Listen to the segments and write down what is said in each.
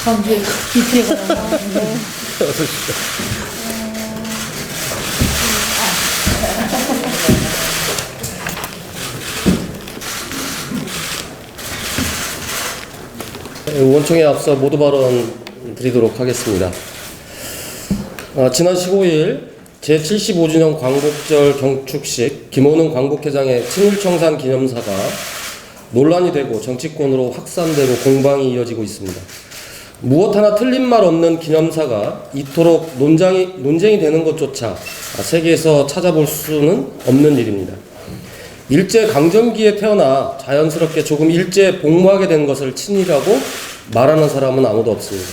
거기에 디테일가 나왔는데. 어서 오십시오. 의원총회에 앞서 모두 발언 드리도록 하겠습니다. 지난 15일 제75주년 광복절 경축식 김호능 광복회장의 친일청산 기념사가 논란이 되고 정치권으로 확산되고 공방이 이어지고 있습니다. 무엇 하나 틀린 말 없는 기념사가 이토록 논쟁이 되는 것조차 세계에서 찾아볼 수는 없는 일입니다. 일제 강점기에 태어나 자연스럽게 조금 일제에 복무하게 된 것을 친일이라고 말하는 사람은 아무도 없습니다.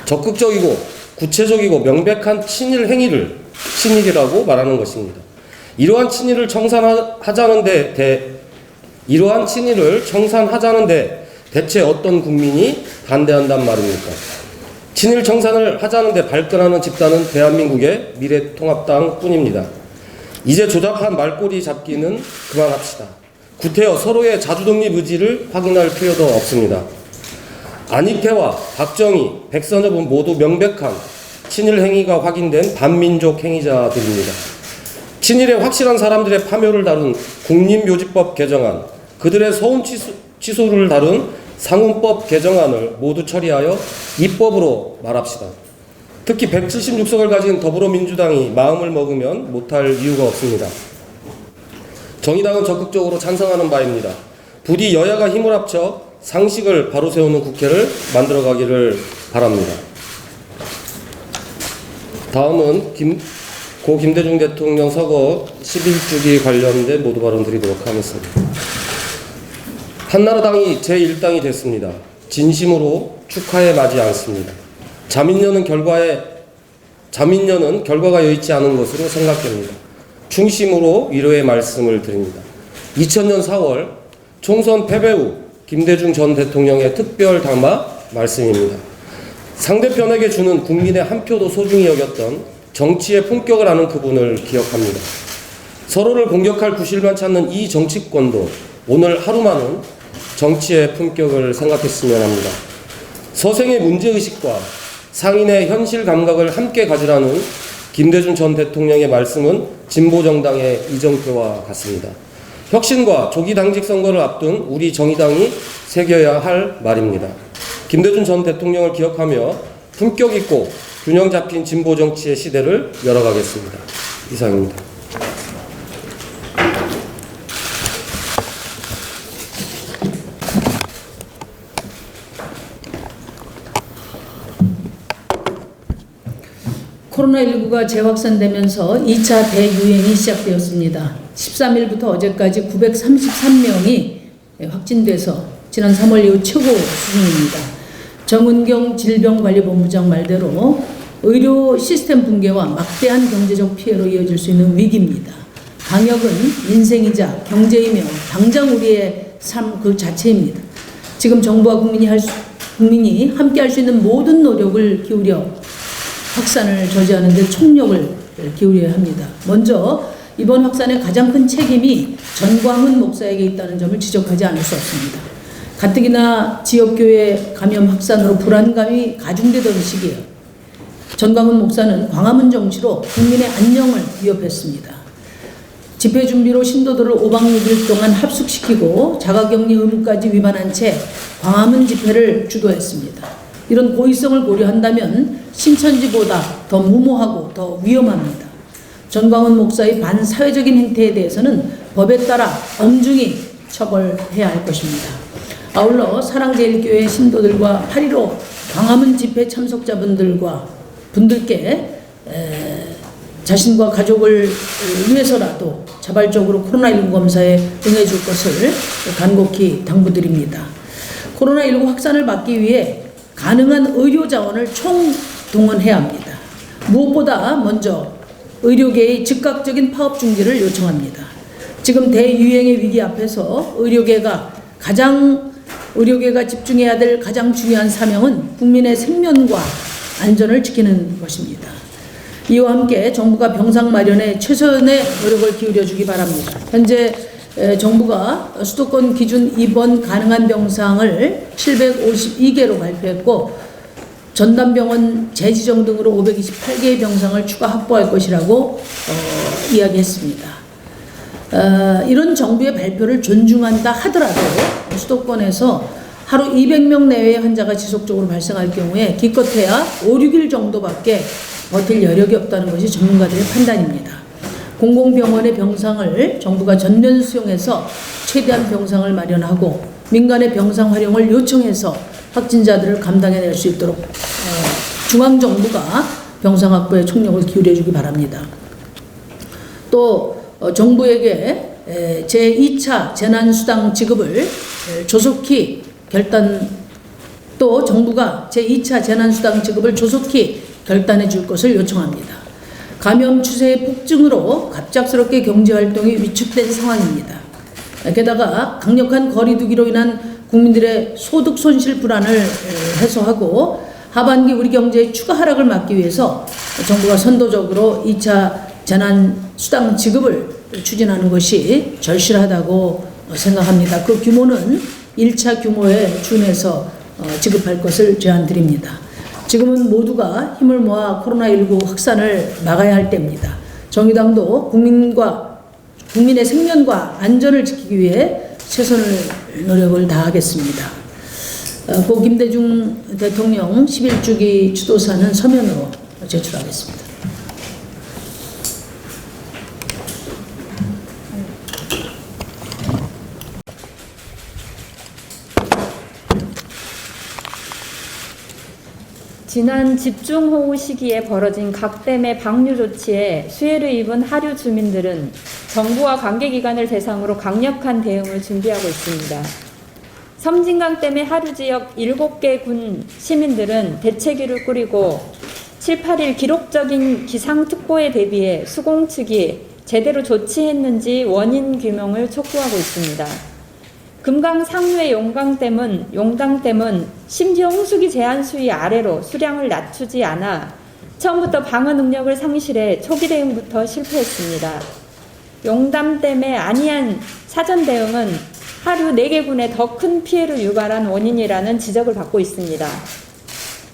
적극적이고 구체적이고 명백한 친일 행위를 친일이라고 말하는 것입니다. 이러한 친일을 청산하자는데 대체 어떤 국민이 반대한단 말입니까? 친일 청산을 하자는데 발끈하는 집단은 대한민국의 미래통합당 뿐입니다. 이제 조잡한 말꼬리 잡기는 그만합시다. 구태여 서로의 자주독립 의지를 확인할 필요도 없습니다. 안익태와 박정희, 백선엽은 모두 명백한 친일 행위가 확인된 반민족 행위자들입니다. 친일에 확실한 사람들의 파묘를 다룬 국립묘지법 개정안, 그들의 서운 취소를 다룬 상훈법 개정안을 모두 처리하여 입법으로 말합시다. 특히 176석을 가진 더불어민주당이 마음을 먹으면 못할 이유가 없습니다. 정의당은 적극적으로 찬성하는 바입니다. 부디 여야가 힘을 합쳐 상식을 바로 세우는 국회를 만들어가기를 바랍니다. 다음은 고 김대중 대통령 서거 11주기 관련된 모두 발언 드리도록 하겠습니다. 한나라당이 제1당이 됐습니다. 진심으로 축하에 마지 않습니다. 자민련은 결과가 여의치 않은 것으로 생각됩니다. 충심으로 위로의 말씀을 드립니다. 2000년 4월 총선 패배 후 김대중 전 대통령의 특별 담화 말씀입니다. 상대편에게 주는 국민의 한 표도 소중히 여겼던 정치의 품격을 아는 그분을 기억합니다. 서로를 공격할 구실만 찾는 이 정치권도 오늘 하루만은 정치의 품격을 생각했으면 합니다. 서생의 문제의식과 상인의 현실 감각을 함께 가지라는 김대중 전 대통령의 말씀은 진보정당의 이정표와 같습니다. 혁신과 조기 당직 선거를 앞둔 우리 정의당이 새겨야 할 말입니다. 김대중 전 대통령을 기억하며 품격 있고 균형 잡힌 진보 정치의 시대를 열어가겠습니다. 이상입니다. 코로나19가 재확산되면서 2차 대유행이 시작되었습니다. 13일부터 어제까지 933명이 확진돼서 지난 3월 이후 최고 수준입니다. 정은경 질병관리본부장 말대로 의료 시스템 붕괴와 막대한 경제적 피해로 이어질 수 있는 위기입니다. 방역은 인생이자 경제이며 당장 우리의 삶 그 자체입니다. 지금 정부와 국민이 함께 할 수 있는 모든 노력을 기울여 확산을 저지하는 데 총력을 기울여야 합니다. 먼저 이번 확산의 가장 큰 책임이 전광훈 목사에게 있다는 점을 지적하지 않을 수 없습니다. 가뜩이나 지역교회 감염 확산으로 불안감이 가중되던 시기에 전광훈 목사는 광화문 정치로 국민의 안녕을 위협했습니다. 집회 준비로 신도들을 5박 6일 동안 합숙시키고 자가격리 의무까지 위반한 채 광화문 집회를 주도했습니다. 이런 고의성을 고려한다면 신천지보다 더 무모하고 더 위험합니다. 전광훈 목사의 반사회적인 행태에 대해서는 법에 따라 엄중히 처벌해야 할 것입니다. 아울러 사랑제일교회 신도들과 8.15 광화문 집회 분들께 자신과 가족을 위해서라도 자발적으로 코로나19 검사에 응해줄 것을 간곡히 당부드립니다. 코로나19 확산을 막기 위해 가능한 의료 자원을 총동원해야 합니다. 무엇보다 먼저 의료계의 즉각적인 파업 중지를 요청합니다. 지금 대유행의 위기 앞에서 의료계가 집중해야 될 가장 중요한 사명은 국민의 생명과 안전을 지키는 것입니다. 이와 함께 정부가 병상 마련에 최선의 노력을 기울여주기 바랍니다. 현재 정부가 수도권 기준 입원 가능한 병상을 752개로 발표했고 전담병원 재지정 등으로 528개의 병상을 추가 확보할 것이라고 이야기했습니다. 이런 정부의 발표를 존중한다 하더라도 수도권에서 하루 200명 내외의 환자가 지속적으로 발생할 경우에 기껏해야 5, 6일 정도밖에 버틸 여력이 없다는 것이 전문가들의 판단입니다. 공공병원의 병상을 정부가 전면 수용해서 최대한 병상을 마련하고 민간의 병상 활용을 요청해서 확진자들을 감당해낼 수 있도록 중앙정부가 병상 확보에 총력을 기울여주기 바랍니다. 또 정부에게 제2차 재난수당 지급을 조속히 또 정부가 제2차 재난수당 지급을 조속히 결단해 줄 것을 요청합니다. 감염 추세의 폭증으로 갑작스럽게 경제활동이 위축된 상황입니다. 게다가 강력한 거리두기로 인한 국민들의 소득 손실 불안을 해소하고 하반기 우리 경제의 추가 하락을 막기 위해서 정부가 선도적으로 2차 재난수당 지급을 추진하는 것이 절실하다고 생각합니다. 그 규모는 1차 규모에 준해서 지급할 것을 제안드립니다. 지금은 모두가 힘을 모아 코로나19 확산을 막아야 할 때입니다. 정의당도 국민의 생명과 안전을 지키기 위해 최선을 노력을 다하겠습니다. 고 김대중 대통령 11주기 추도사는 서면으로 제출하겠습니다. 지난 집중호우 시기에 벌어진 각댐의 방류 조치에 수해를 입은 하류 주민들은 정부와 관계기관을 대상으로 강력한 대응을 준비하고 있습니다. 섬진강댐의 하류 지역 7개 군 시민들은 대책위를 꾸리고 7, 8일 기록적인 기상특보에 대비해 수공 측이 제대로 조치했는지 원인 규명을 촉구하고 있습니다. 금강 상류의 용당댐은 심지어 홍수기 제한 수위 아래로 수량을 낮추지 않아 처음부터 방어 능력을 상실해 초기 대응부터 실패했습니다. 용담댐의 안이한 사전 대응은 하류 4개 군에 더 큰 피해를 유발한 원인이라는 지적을 받고 있습니다.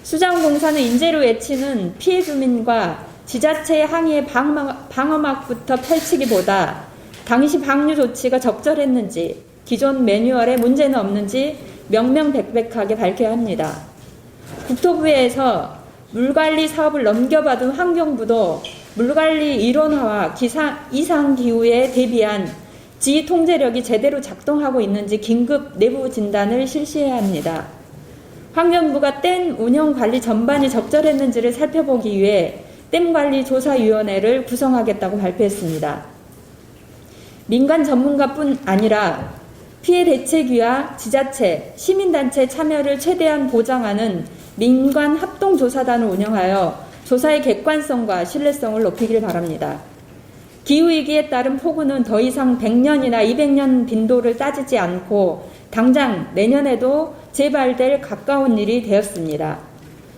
수자원공사는 인재로 외치는 피해 주민과 지자체의 항의에 방어막부터 펼치기보다 당시 방류 조치가 적절했는지 기존 매뉴얼에 문제는 없는지 명명백백하게 밝혀야 합니다. 국토부에서 물관리 사업을 넘겨받은 환경부도 물관리 이론화와 이상기후에 대비한 지휘 통제력이 제대로 작동하고 있는지 긴급 내부 진단을 실시해야 합니다. 환경부가 댐 운영 관리 전반이 적절했는지를 살펴보기 위해 댐관리조사위원회를 구성하겠다고 발표했습니다. 민간 전문가뿐 아니라 피해 대책위와 지자체, 시민단체 참여를 최대한 보장하는 민관 합동조사단을 운영하여 조사의 객관성과 신뢰성을 높이길 바랍니다. 기후위기에 따른 폭우는 더 이상 100년이나 200년 빈도를 따지지 않고 당장 내년에도 재발될 가까운 일이 되었습니다.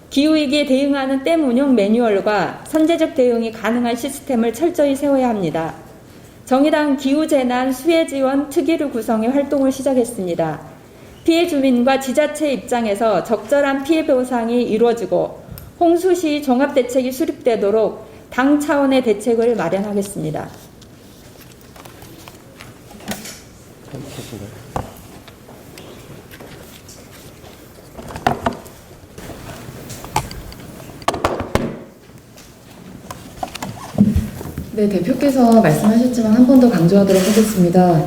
기후위기에 대응하는 댐 운영 매뉴얼과 선제적 대응이 가능한 시스템을 철저히 세워야 합니다. 정의당 기후재난 수해지원 특위를 구성해 활동을 시작했습니다. 피해 주민과 지자체 입장에서 적절한 피해 보상이 이루어지고 홍수 시 종합대책이 수립되도록 당 차원의 대책을 마련하겠습니다. 네, 대표께서 말씀하셨지만 한 번 더 강조하도록 하겠습니다.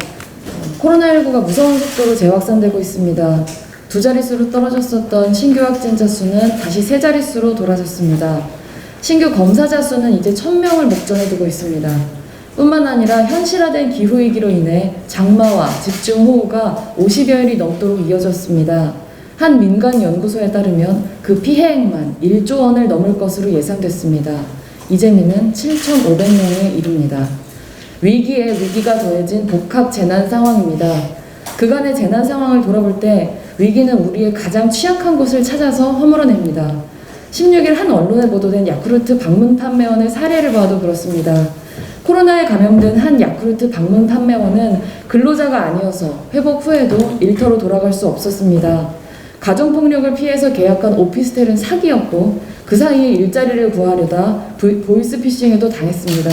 코로나19가 무서운 속도로 재확산되고 있습니다. 2자릿수로 떨어졌었던 신규 확진자 수는 다시 3자릿수로 돌아섰습니다. 신규 검사자 수는 이제 1000명을 목전에 두고 있습니다. 뿐만 아니라 현실화된 기후위기로 인해 장마와 집중호우가 50여일이 넘도록 이어졌습니다. 한 민간 연구소에 따르면 그 피해액만 1조 원을 넘을 것으로 예상됐습니다. 이재민은 7,500명에 이릅니다. 위기에 위기가 더해진 복합 재난 상황입니다. 그간의 재난 상황을 돌아볼 때 위기는 우리의 가장 취약한 곳을 찾아서 허물어냅니다. 16일 한 언론에 보도된 야쿠르트 방문 판매원의 사례를 봐도 그렇습니다. 코로나에 감염된 한 야쿠르트 방문 판매원은 근로자가 아니어서 회복 후에도 일터로 돌아갈 수 없었습니다. 가정폭력을 피해서 계약한 오피스텔은 사기였고 그 사이에 일자리를 구하려다 보이스피싱에도 당했습니다.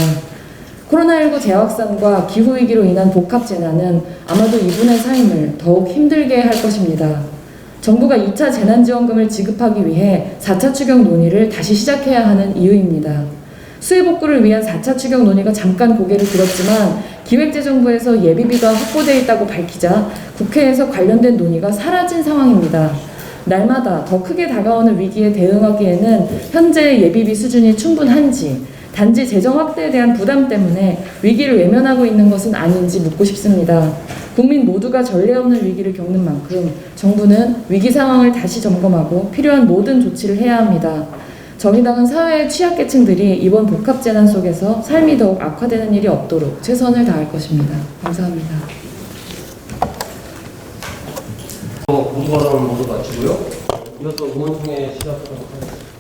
코로나19 재확산과 기후위기로 인한 복합재난은 아마도 이분의 삶을 더욱 힘들게 할 것입니다. 정부가 2차 재난지원금을 지급하기 위해 4차 추경 논의를 다시 시작해야 하는 이유입니다. 수해 복구를 위한 4차 추경 논의가 잠깐 고개를 들었지만 기획재정부에서 예비비가 확보되어 있다고 밝히자 국회에서 관련된 논의가 사라진 상황입니다. 날마다 더 크게 다가오는 위기에 대응하기에는 현재의 예비비 수준이 충분한지, 단지 재정 확대에 대한 부담 때문에 위기를 외면하고 있는 것은 아닌지 묻고 싶습니다. 국민 모두가 전례 없는 위기를 겪는 만큼 정부는 위기 상황을 다시 점검하고 필요한 모든 조치를 해야 합니다. 정의당은 사회의 취약계층들이 이번 복합재난 속에서 삶이 더욱 악화되는 일이 없도록 최선을 다할 것입니다. 감사합니다. 모두 발언 모두 마치고요. 이어서 의원총회 시작하도록 하겠습니다.